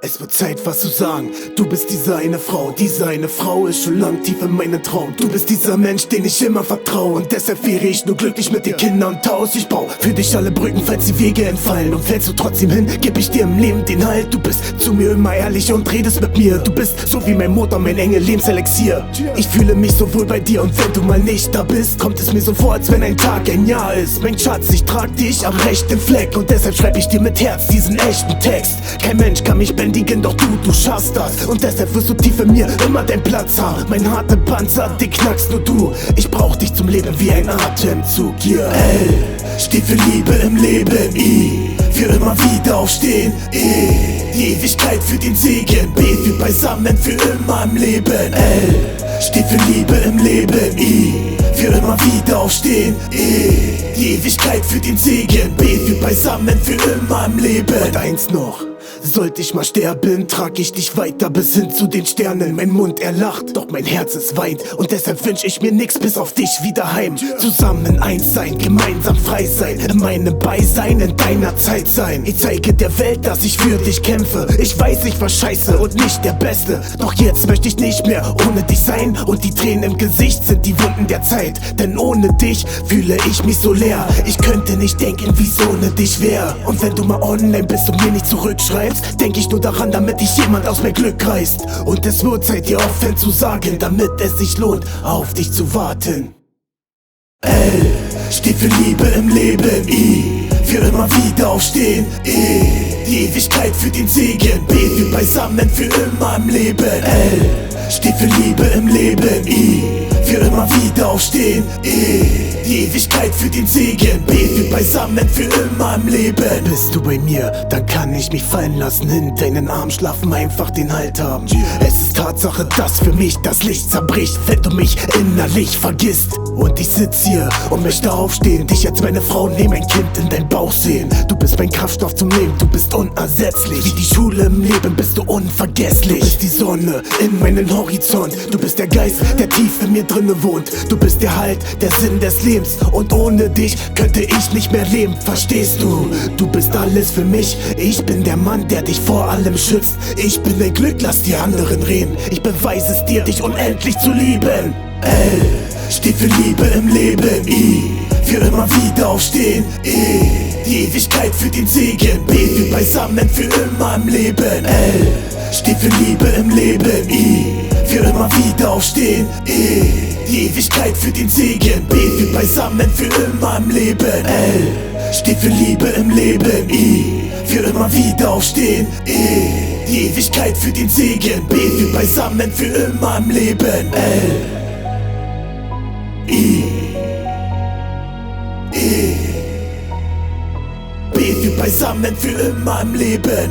Es wird Zeit, was zu sagen. Du bist diese eine Frau ist schon lang tief in meinem Traum. Du bist dieser Mensch, den ich immer vertraue, und deshalb wäre ich nur glücklich mit dir, Kindern und Haus. Ich bau für dich alle Brücken, falls die Wege entfallen. Und fällst du trotzdem hin, geb ich dir im Leben den Halt. Du bist zu mir immer ehrlich und redest mit mir. Du bist so wie mein Motor, mein Engel, Lebenselixier. Ich fühle mich so wohl bei dir, und wenn du mal nicht da bist, kommt es mir so vor, als wenn ein Tag ein Jahr ist. Mein Schatz, ich trag dich am rechten Fleck, und deshalb schreib ich dir mit Herz diesen echten Text. Kein Mensch kann mich bändigen, doch du schaffst das. Und deshalb wirst du tief in mir immer deinen Platz haben. Mein harter Panzer, den knackst nur du. Ich brauch dich zum Leben wie ein Atemzug. Yeah. L steht für Liebe im Leben. I für immer wieder aufstehen. E die Ewigkeit für den Segen. B für beisammen für immer im Leben. L steht für Liebe im Leben. I für immer wieder aufstehen. E die Ewigkeit für den Segen. B für beisammen für immer im Leben. Und eins noch: sollte ich mal sterben, trag ich dich weiter bis hin zu den Sternen. Mein Mund, er lacht, doch mein Herz, es weint. Und deshalb wünsch ich mir nix bis auf dich wieder heim. Zusammen eins sein, gemeinsam frei sein, in meinem Beisein, in deiner Zeit sein. Ich zeige der Welt, dass ich für dich kämpfe. Ich weiß, ich war scheiße und nicht der Beste, doch jetzt möchte ich nicht mehr ohne dich sein. Und die Tränen im Gesicht sind die Wunden der Zeit, denn ohne dich fühle ich mich so leer. Ich könnte nicht denken, wie es ohne dich wär. Und wenn du mal online bist und mir nicht zurückschreibst, denk ich nur daran, damit dich jemand aus mein Glück reißt. Und es wird Zeit, dir offen zu sagen, damit es sich lohnt, auf dich zu warten. L steht für Liebe im Leben. I für immer wieder aufstehen. E die Ewigkeit für den Segen. B für beisammen für immer im Leben. L steht für Liebe im Leben. I für immer wieder aufstehen. E die Ewigkeit für den Segen. B für beisammen für immer im Leben. Bist du bei mir, dann kann ich mich fallen lassen, in deinen Arm schlafen, einfach den Halt haben. Es ist Tatsache, dass für mich das Licht zerbricht, wenn du mich innerlich vergisst. Und ich sitz hier und möchte aufstehen, dich als meine Frau nehmen, ein Kind in dein Bauch sehen. Du bist mein Kraftstoff zum Leben, du bist unersetzlich. Wie die Schule im Leben bist du unvergesslich. Du bist die Sonne in meinem Horizont. Du bist der Geist, der tief in mir drinne wohnt. Du bist der Halt, der Sinn des Lebens. Und ohne dich könnte ich nicht mehr leben, verstehst du? Du bist alles für mich. Ich bin der Mann, der dich vor allem schützt. Ich bin dein Glück, lass die anderen reden. Ich beweise es dir, dich unendlich zu lieben. L steht für Liebe im Leben. I für immer wieder aufstehen. E die Ewigkeit für den Segen. B für beisammen für immer im Leben. L steht für Liebe im Leben. I für immer wieder aufstehen. E die Ewigkeit für den Segen. B für beisammen für immer im Leben. L steht für Liebe im Leben. I für immer wieder aufstehen. E die Ewigkeit für den Segen. B für beisammen für immer im Leben. L I E B für beisammen für immer im Leben.